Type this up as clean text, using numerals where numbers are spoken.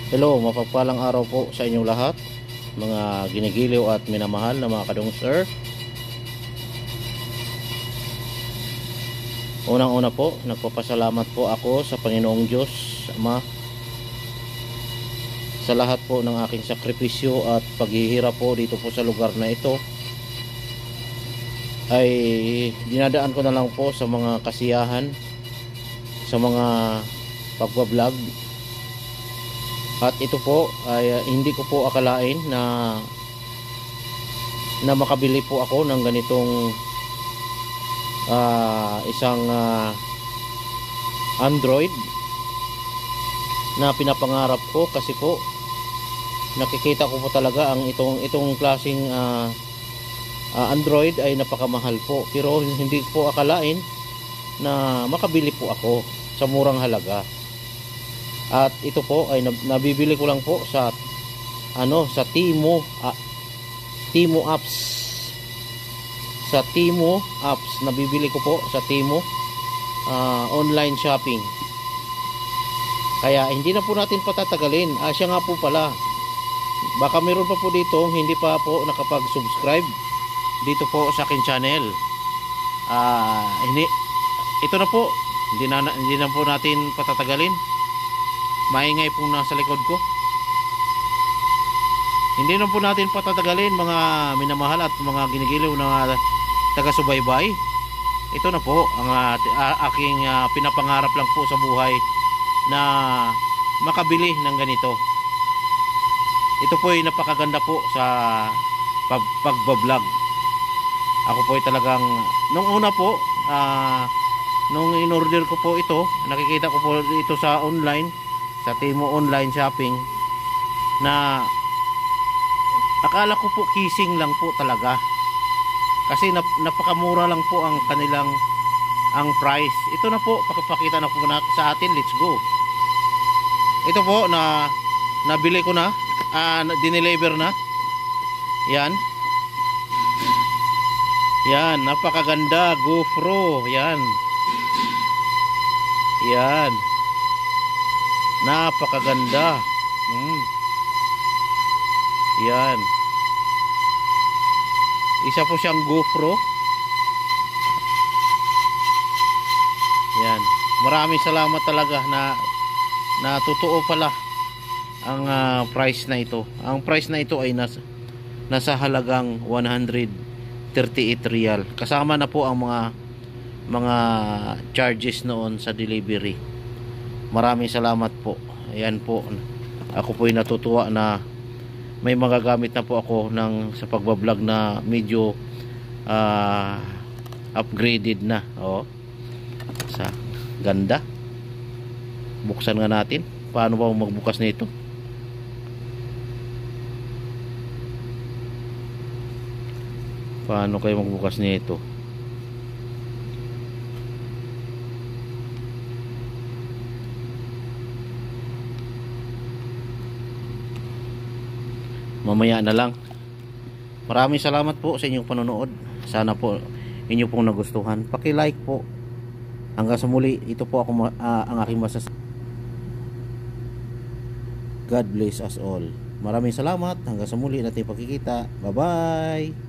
Hello, mapagpalang araw po sa inyong lahat, mga ginigiliw at minamahal na mga kadungser. Unang-una po, nagpapasalamat po ako sa Panginoong Diyos Ama sa lahat po ng aking sakripisyo at paghihirap po dito po sa lugar na ito. Ay dinadaan ko na lang po sa mga kasiyahan, sa mga pagbablog. At ito po ay hindi ko po akalain na makabili po ako ng ganitong isang Android na pinapangarap ko, kasi po nakikita ko po talaga ang itong klaseng Android ay napakamahal po, pero hindi po akalain na makabili po ako sa murang halaga. At ito po ay nabibili ko lang po sa sa Temu apps. Sa Temu apps nabibili ko po sa Temu online shopping. Kaya hindi na po natin patatagalin. Siya nga po pala, baka meron pa po dito hindi pa po nakapag-subscribe dito po sa akin channel. Ito na po, hindi na po natin patatagalin. Maingay pong nasa likod ko. Hindi na po natin patatagalin, mga minamahal at mga ginigiliw na taga-subaybay. Ito na po ang aking pinapangarap lang po sa buhay, na makabili ng ganito. Ito po ay napakaganda po sa pagbablog. Ako po ay talagang nung una po, nung in-order ko po ito, nakikita ko po ito sa online, sa Temu online shopping, na akala ko po kissing lang po talaga, kasi napakamura lang po ang kanilang price. Ito na po, pakipakita na po na sa atin. Let's go. Ito po na nabili ko na, dineliver na. Yan, napakaganda, GoPro. Yan, napakaganda. Yan, isa po siyang GoPro. Yan, maraming salamat talaga na totoo pala ang price na ito. Ang price na ito ay nasa halagang 138 real. Kasama na po ang mga charges noon sa delivery. Maraming salamat po. Ayan po, ako po ay natutuwa na may magagamit na po ako sa pagbablog na medyo upgraded na. Sa ganda. Buksan nga natin. Paano ba magbukas nito? Paano kayo magbukas nito? Mamaya na lang. Maraming salamat po sa inyong panonood. Sana po inyo pong nagustuhan. Paki-like po. Hanggang sa muli, ito po ako ang aking God bless us all. Maraming salamat. Hanggang sa muli natin pagkikita. Bye-bye.